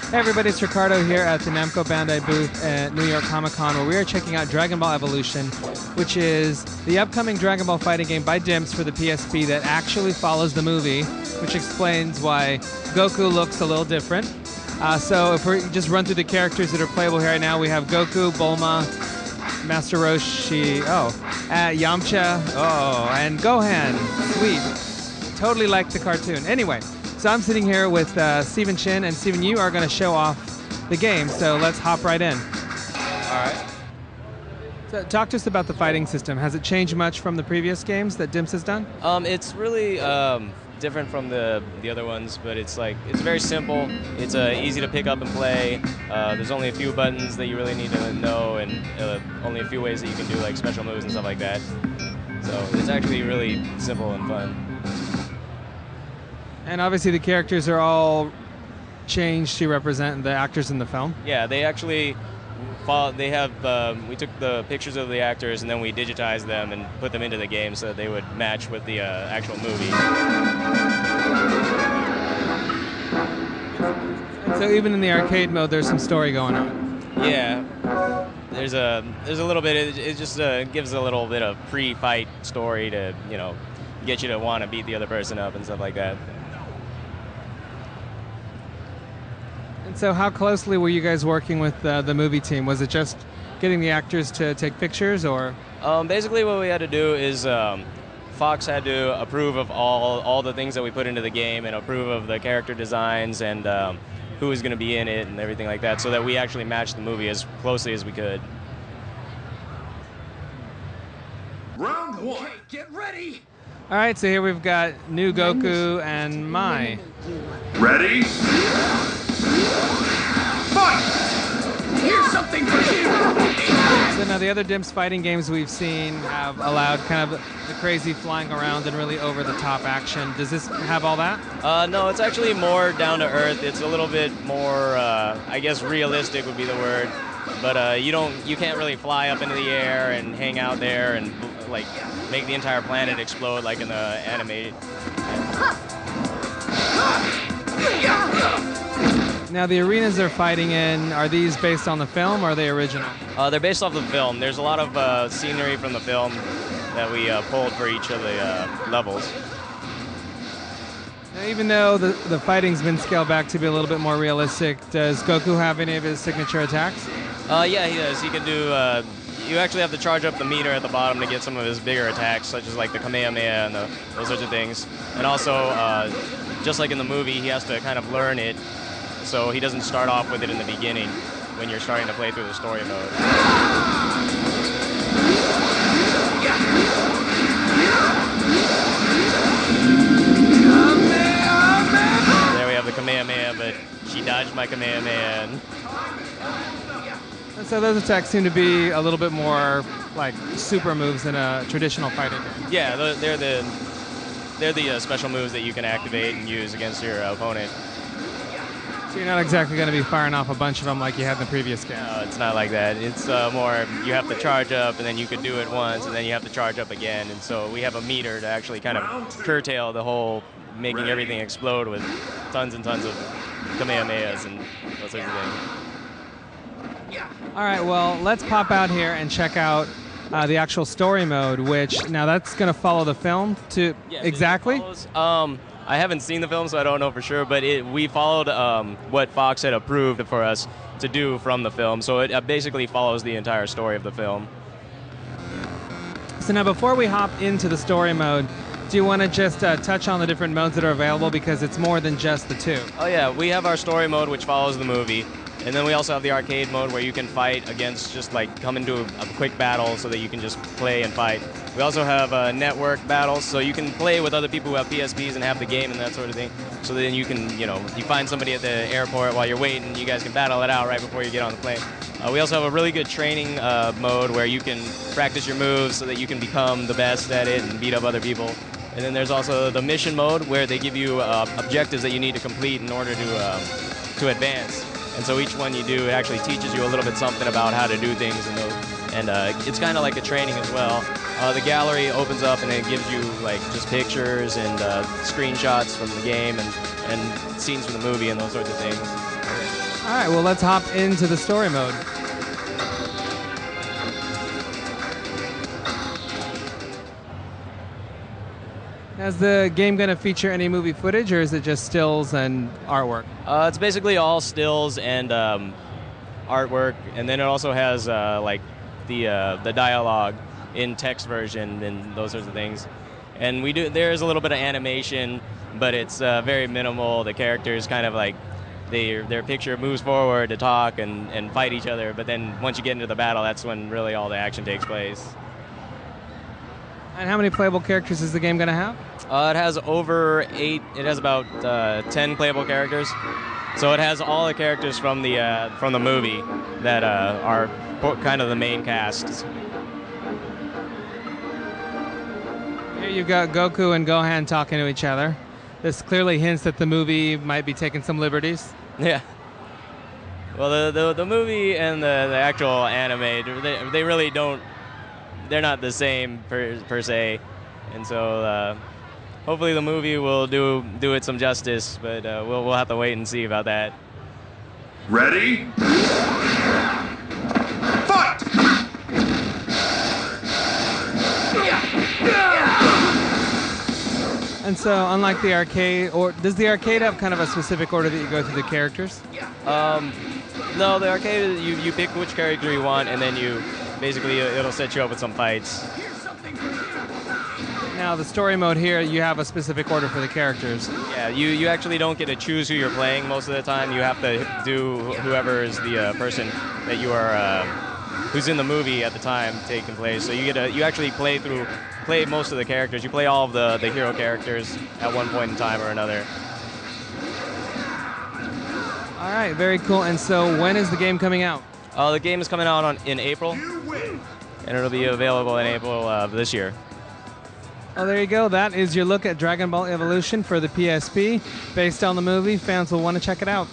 Hey everybody, it's Ricardo here at the Namco Bandai booth at New York Comic Con, where we are checking out Dragonball Evolution, which is the upcoming Dragon Ball fighting game by Dimps for the PSP that actually follows the movie, which explains why Goku looks a little different. So if we just run through the characters that are playable here right now, we have Goku, Bulma, Master Roshi, Yamcha, and Gohan. Sweet. Totally like the cartoon. Anyway. So I'm sitting here with Stephen Chin, and Stephen, you are going to show off the game, so let's hop right in. All right. So talk to us about the fighting system. Has it changed much from the previous games that Dimps has done? It's really different from the other ones, but it's very simple. It's easy to pick up and play. There's only a few buttons that you really need to know, and only a few ways that you can do like special moves and stuff like that. So it's actually really simple and fun. And obviously the characters are all changed to represent the actors in the film. Yeah, they actually they have we took the pictures of the actors and then we digitized them and put them into the game so that they would match with the actual movie. And so even in the arcade mode, there's some story going on. Yeah, there's a little bit. It just gives a little bit of pre-fight story to get you to want to beat the other person up and stuff like that. And so how closely were you guys working with the movie team? Was it just getting the actors to take pictures, or? Basically what we had to do is Fox had to approve of all the things that we put into the game and approve of the character designs and who was going to be in it and everything like that, so that we actually matched the movie as closely as we could. Round one. Okay, get ready! All right, so here we've got new Goku and Mai. Ready? Fight! Here's something for you! So now the other Dimps fighting games we've seen have allowed kind of the crazy flying around and really over-the-top action. Does this have all that? No, it's actually more down to earth. It's a little bit more, I guess, realistic would be the word. But you can't really fly up into the air and hang out there and like make the entire planet explode like in the anime. Now the arenas they're fighting in, are these based on the film or are they original? They're based off the film. There's a lot of scenery from the film that we pulled for each of the levels. Now, even though the fighting's been scaled back to be a little bit more realistic, does Goku have any of his signature attacks? Yeah, he does. He can do... you actually have to charge up the meter at the bottom to get some of his bigger attacks, such as like the Kamehameha and those sorts of things. And also, just like in the movie, he has to kind of learn it, so he doesn't start off with it in the beginning when you're starting to play through the story mode. There we have the Kamehameha, but she dodged my Kamehameha. And so those attacks seem to be a little bit more like super moves than a traditional fighting game. Yeah, they're the special moves that you can activate and use against your opponent. So you're not exactly going to be firing off a bunch of them like you had in the previous game. No, it's not like that. It's more you have to charge up, and then you could do it once, and then you have to charge up again. And so we have a meter to actually kind of curtail the whole, making everything explode with tons and tons of Kamehamehas and those sorts of things. All right, well, let's pop out here and check out the actual story mode, which now that's going to follow the film to exactly? I haven't seen the film, so I don't know for sure, but we followed what Fox had approved for us to do from the film, so it basically follows the entire story of the film. So now before we hop into the story mode, do you want to just touch on the different modes that are available, because it's more than just the two? Oh yeah, we have our story mode, which follows the movie. And then we also have the arcade mode where you can fight against, just like come into a quick battle so that you can just play and fight. We also have network battles, so you can play with other people who have PSPs and have the game and that sort of thing. So then you can, you find somebody at the airport while you're waiting, you guys can battle it out right before you get on the plane. We also have a really good training mode where you can practice your moves so that you can become the best at it and beat up other people. And then there's also the mission mode where they give you objectives that you need to complete in order to advance. And so each one you do, it actually teaches you a little bit something about how to do things, and it's kind of like a training as well. The gallery opens up and it gives you like just pictures and screenshots from the game and scenes from the movie and those sorts of things. right, well, let's hop into the story mode. Is the game going to feature any movie footage, or is it just stills and artwork? It's basically all stills and artwork, and then it also has like the dialogue in text version and those sorts of things. And there's a little bit of animation, but it's very minimal. The characters kind of like their picture moves forward to talk and fight each other, but then once you get into the battle, that's when really all the action takes place. And how many playable characters is the game going to have? It has over 8. It has about 10 playable characters. So it has all the characters from the movie that are kind of the main cast. Here you've got Goku and Gohan talking to each other. This clearly hints that the movie might be taking some liberties. Yeah. Well, the movie and the actual anime, they really don't. They're not the same per se, and so hopefully the movie will do it some justice. But we'll have to wait and see about that. Ready? Fight! And so, unlike the arcade, or does the arcade have kind of a specific order that you go through the characters? No, the arcade, you pick which character you want, and then basically it'll set you up with some fights. Now, the story mode here, you have a specific order for the characters. Yeah, you actually don't get to choose who you're playing most of the time. You have to do whoever is the person that you are, who's in the movie at the time taking place. So you actually play most of the characters. You play all of the hero characters at one point in time or another. All right, very cool. And so, when is the game coming out? The game is coming out in April, and it'll be available in April of this year. Oh, there you go. That is your look at Dragon Ball Evolution for the PSP. Based on the movie, fans will want to check it out.